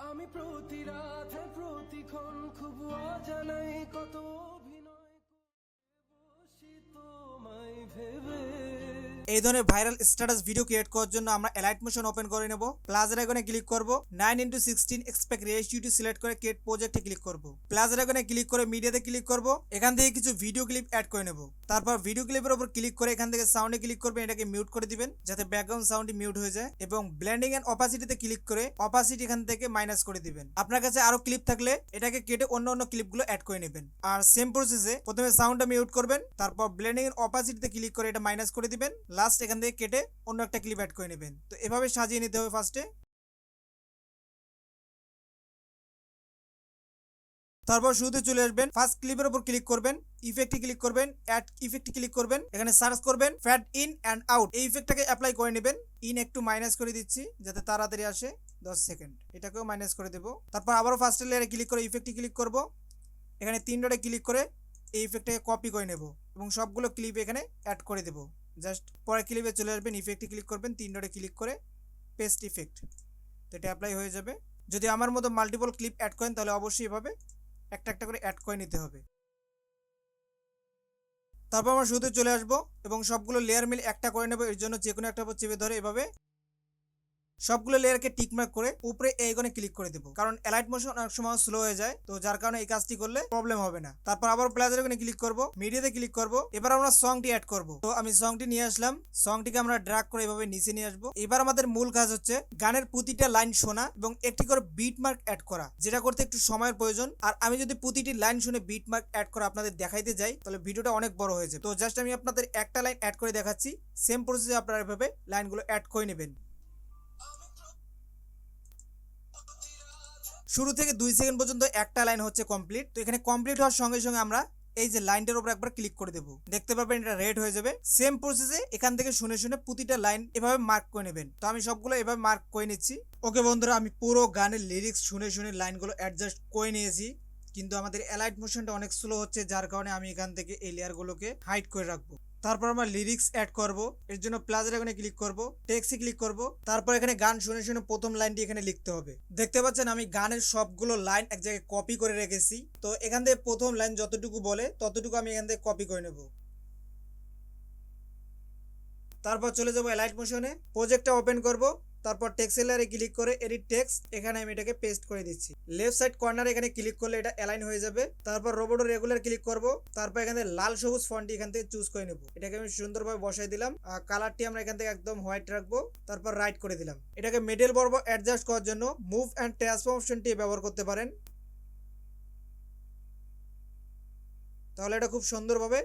আমি প্রতি রাতে প্রতিক্ষণ খুব অজানাই কত অভিনয় বসি তোমায় ভেবে। এই ধরনের ভাইরাল স্ট্যাটাস ভিডিও ক্রিয়েট করার জন্য আমরা এলাইট মোশন ওপেন করে নেব। প্লাস আইকনে ক্লিক করব, 9:16 এক্সপেক্ট রেশিওটি সিলেক্ট করে ক্রিয়েট প্রজেক্টে ক্লিক করব। প্লাস আইকনে ক্লিক করে মিডিয়াতে ক্লিক করব, এখান থেকে কিছু ভিডিও ক্লিপ অ্যাড করে নেব। তারপর ভিডিও ক্লিপের উপর ক্লিক করে এখান থেকে সাউন্ডে ক্লিক করবেন, এটাকে মিউট করে দিবেন যাতে ব্যাকগ্রাউন্ড সাউন্ডটি মিউট হয়ে যায়, এবং ব্লেন্ডিং এন্ড অপাসিটিতে ক্লিক করে অপাসিটি এখান থেকে মাইনাস করে দিবেন। আপনার কাছে আরো ক্লিপ থাকলে এটাকে কেটে অন্য ক্লিপগুলো অ্যাড করে নেবেন। আর সেম প্রসেসে প্রথমে সাউন্ডটা মিউট করবেন, তারপর ব্লেন্ডিং এন্ড অপাসিটিতে ক্লিক করে এটা মাইনাস করে দিবেন, লাস্ট এখান থেকে কেটে অন্য একটা ক্লিপ অ্যাড করে নেবেন। তো এভাবে সাজিয়ে নিতে হবে ফার্স্টে। তারপর শুরুতে চলে আসবেন, ফার্স্ট ক্লিপের উপর ক্লিক করবেন, ইফেক্টে ক্লিক করবেন, অ্যাড ইফেক্টে ক্লিক করবেন, এখানে সার্চ করবেন ফ্যাড ইন অ্যান্ড আউট, এই ইফেক্টটাকে অ্যাপ্লাই করে নেবেন। ইন একটু মাইনাস করে দিচ্ছি যাতে তাড়াতাড়ি আসে, 10 সেকেন্ড, এটাকেও মাইনাস করে দেব। তারপর আবারও ফার্স্ট লেয়ারে ক্লিক করে ইফেক্টে ক্লিক করব, এখানে 3 ডটে ক্লিক করে এই ইফেক্টটাকে কপি করে নেব এবং সবগুলো ক্লিপ এখানে অ্যাড করে দেব। জাস্ট পরে ক্লিপে চলে আসবেন, ইফেক্টে ক্লিক করবেন, 3 ডটে ক্লিক করে পেস্ট ইফেক্ট, তো এটা অ্যাপ্লাই হয়ে যাবে। যদি আমার মতো মাল্টিপল ক্লিপ অ্যাড করেন তাহলে অবশ্যই এভাবে একটা একটা করে অ্যাড করে নিতে হবে। তারপর আমরা শুরুতে চলে আসবো এবং সবগুলো লেয়ার মিলে একটা করে নেব। এর জন্য যে কোনো একটা চেপে ধরে এভাবে সবগুলো লেয়ারকে টিকমার্ক করে উপরে এই আইকনে ক্লিক করে দেবো, কারণ এলাইট মোশন অনেক সময় স্লো হয়ে যায়, তো যার কারণে এই কাজটি করলে প্রবলেম হবে না। তারপর আবার প্লাস আইকনে ক্লিক করব, মিডিয়াতে ক্লিক করব, এবার আমরা সংটি অ্যাড করব। তো আমি সংটি নিয়ে আসলাম, সংটিকে আমরা ড্র্যাগ করে এভাবে নিচে নিয়ে আসবো। এবার আমাদের মূল কাজ হচ্ছে গানের প্রতিটা লাইন শোনা এবং একটি করে বিট মার্ক অ্যাড করা, যেটা করতে একটু সময়ের প্রয়োজন। আর আমি যদি প্রতিটি লাইন শুনে বিট মার্ক অ্যাড করা আপনাদের দেখাইতে যাই তাহলে ভিডিওটা অনেক বড় হয়ে যায়। তো জাস্ট আমি আপনাদের একটা লাইন অ্যাড করে দেখাচ্ছি, সেম প্রসেসে আপনারা এভাবে লাইনগুলো অ্যাড করে নেবেন। শুরু থেকে 2 সেকেন্ড পর্যন্ত একটা লাইন হচ্ছে কমপ্লিট। তো এখানে কমপ্লিট হওয়ার সঙ্গে সঙ্গে আমরা এই যে লাইনটার উপর একবার ক্লিক করে দেবো, দেখতে পাবেন এটা রেড হয়ে যাবে। সেম প্রসেসে এখান থেকে শুনে শুনে প্রতিটা লাইন এভাবে মার্ক করে নেবেন। তো আমি সবগুলো এভাবে মার্ক করে নিচ্ছি। ওকে বন্ধুরা, আমি পুরো গানের লিরিক্স শুনে শুনে লাইনগুলো অ্যাডজাস্ট করে নিয়েছি, কিন্তু আমাদের এলাইট মোশনটা অনেক স্লো হচ্ছে, যার কারণে আমি এখান থেকে এই লেয়ারগুলোকে হাইড করে রাখবো। তারপর আমরা লিরিক্স অ্যাড করব, এর জন্য প্লাস আইকনে ক্লিক করব, টেক্সটে ক্লিক করব, তারপর এখানে গান শুনে শুনে প্রথম লাইনটি এখানে লিখতে হবে। দেখতে পাচ্ছেন আমি গানের সবগুলো লাইন এক জায়গায় কপি করে রেখেছি। তো এখান থেকে প্রথম লাইন যতটুকু বলে ততটুকু আমি এখান থেকে কপি করে নেব। তারপর চলে যাব এলাইট মোশনে, প্রজেক্টটা ওপেন করব, তারপর টেক্সট লেয়ারে ক্লিক করে এডিট টেক্সট, এখানে আমি এটাকে পেস্ট করে দিচ্ছি। লেফট সাইড কর্নারে এখানে ক্লিক করলে এটা অ্যালাইন হয়ে যাবে। তারপর রোবট রেগুলার ক্লিক করব, তারপর এখানে লাল সবুজ ফন্টটি এখান থেকে চুজ করে নেব। এটাকে আমি সুন্দরভাবে বসাই দিলাম, আর কালারটি আমরা এখান থেকে একদম হোয়াইট রাখবো। তারপর রাইট করে দিলাম। এটাকে মিডল বরাবর অ্যাডজাস্ট করার জন্য মুভ অ্যান্ড ট্রান্সফর্ম অপশনটি ব্যবহার করতে পারেন, তাহলে এটা খুব সুন্দরভাবে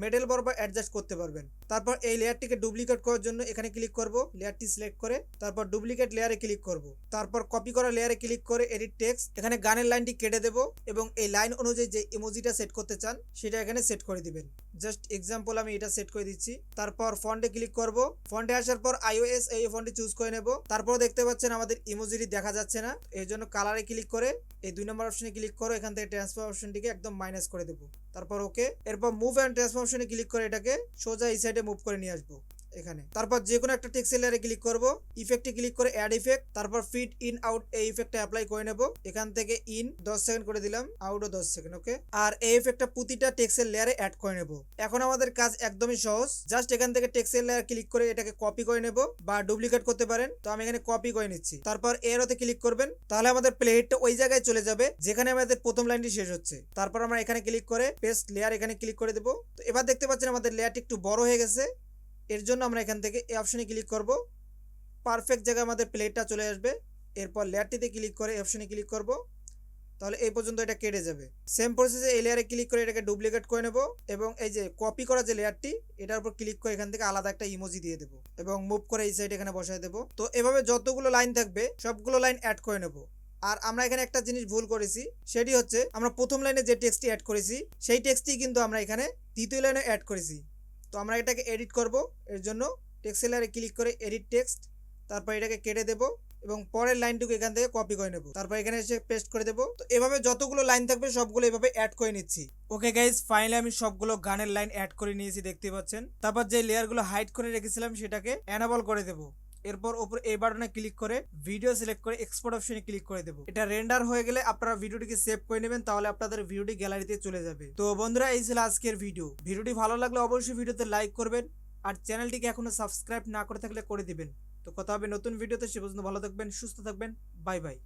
মিডল বরাবর অ্যাডজাস্ট করতে পারবেন। তারপর এই লেয়ারটিকে ডুপ্লিকেট করার জন্য এখানে ক্লিক করব, লেয়ারটি সিলেক্ট করে তারপর ডুপ্লিকেট লেয়ারে ক্লিক করব, তারপর কপি করা লেয়ারে ক্লিক করে এডিট টেক্সট, এখানে গানের লাইনটি কেটে দেব এবং এই লাইন অনুযায়ী যে ইমোজিটা সেট করতে চান সেটা এখানে সেট করে দিবেন। জাস্ট এক্সাম্পল আমি এটা সেট করে দিচ্ছি। তারপর ফন্টে ক্লিক করব, ফন্টে আসার পর iOS এই ফন্টটি চুজ করে নেব। তারপর দেখতে পাচ্ছেন আমাদের ইমোজিটি দেখা যাচ্ছে না, এর জন্য কালারে ক্লিক করে এই 2 নম্বর অপশনে ক্লিক করো, এখান থেকে ট্রান্সফর্ম অপশনটিকে একদম মাইনাস করে দেব। তারপর ওকে, এরপর মুভ অ্যান্ড ট্রান্সফর্ম অপশনে ক্লিক করে এটাকে সোজা এই সাইডে মুভ করে নিয়ে আসবো এখানে। তারপর যে কোনো একটা টেক্সট লেয়ারে ক্লিক করব, ইফেক্টে ক্লিক করে অ্যাড ইফেক্ট, তারপর ফিট ইন আউট এই ইফেক্টটা অ্যাপ্লাই করে নেব। এখান থেকে ইন 10 সেকেন্ড করে দিলাম, আউটও 10 সেকেন্ড, ওকে। আর এই ইফেক্টটা প্রতিটা টেক্সটের লেয়ারে অ্যাড করে নেব। এখন আমাদের কাজ একদমই সহজ, জাস্ট এখান থেকে টেক্সটের লেয়ার ক্লিক করে এটাকে কপি করে নেব বা ডুপ্লিকেট করতে পারেন। তো আমি এখানে কপি করে নিচ্ছি, তারপর এরোতে ক্লিক করবেন, তাহলে আমাদের প্লেহেডটা ওই জায়গায় চলে যাবে যেখানে আমাদের প্রথম লাইনটি শেষ হচ্ছে। তারপর আমরা এখানে ক্লিক করে পেস্ট লেয়ার এখানে ক্লিক করে দেব। তো এবার দেখতে পাচ্ছেন আমাদের লেয়ারটি একটু বড় হয়ে গেছে, এর জন্য আমরা এখান থেকে এই অপশনে ক্লিক করব, পারফেক্ট জায়গায় আমাদের প্লেটটা চলে আসবে। এরপর লেয়ারটিতে ক্লিক করে অপশনে ক্লিক করব, তাহলে এই পর্যন্ত এটা কেটে যাবে। সেম প্রসেসে এই লেয়ারে ক্লিক করে এটাকে ডুপ্লিকেট করে নেব এবং এই যে কপি করা যে লেয়ারটি এটার উপর ক্লিক করে এখান থেকে আলাদা একটা ইমোজি দিয়ে দেবো এবং মুভ করে এই সাইড এখানে বসায় দেবো। তো এভাবে যতগুলো লাইন থাকবে সবগুলো লাইন অ্যাড করে নেব। আর আমরা এখানে একটা জিনিস ভুল করেছি, সেটি হচ্ছে আমরা প্রথম লাইনে যে টেক্সটটি অ্যাড করেছি সেই টেক্সটটি কিন্তু আমরা এখানে দ্বিতীয় লাইনে অ্যাড করেছি। তো আমরা এটাকে এডিট করব, এর জন্য টেক্সট লেয়ারে ক্লিক করে এডিট টেক্সট, তারপর এটাকে কেটে দেব এবং পরের লাইনটুকু এখান থেকে কপি করে নেব, তারপর এখানে এসে পেস্ট করে দেব। তো এভাবে যতগুলো লাইন থাকবে সবগুলো এভাবে অ্যাড করে নিচ্ছি। ওকে গাইস, ফাইনালি আমি সবগুলো গানের লাইন অ্যাড করে নিয়েছি, দেখতে পাচ্ছেন। তারপর যে লেয়ারগুলো হাইড করে রেখেছিলাম সেটাকে এনাবল করে দেব। এরপর উপরে এই বাটনে ক্লিক করে ভিডিও সিলেক্ট করে এক্সপোর্ট অপশনে ক্লিক করে দেবো। এটা রেন্ডার হয়ে গেলে আপনারা ভিডিওটিকে সেভ করে নেবেন, তাহলে আপনাদের ভিডিওটি গ্যালারিতে চলে যাবে। তো বন্ধুরা, এই ছিল আজকের ভিডিওটি ভালো লাগলে অবশ্যই ভিডিওতে লাইক করবেন, আর চ্যানেলটিকে এখনো সাবস্ক্রাইব না করে থাকলে করে দিবেন। তো কথা হবে নতুন ভিডিওতে, সে পর্যন্ত ভালো থাকবেন, সুস্থ থাকবেন, বাই বাই।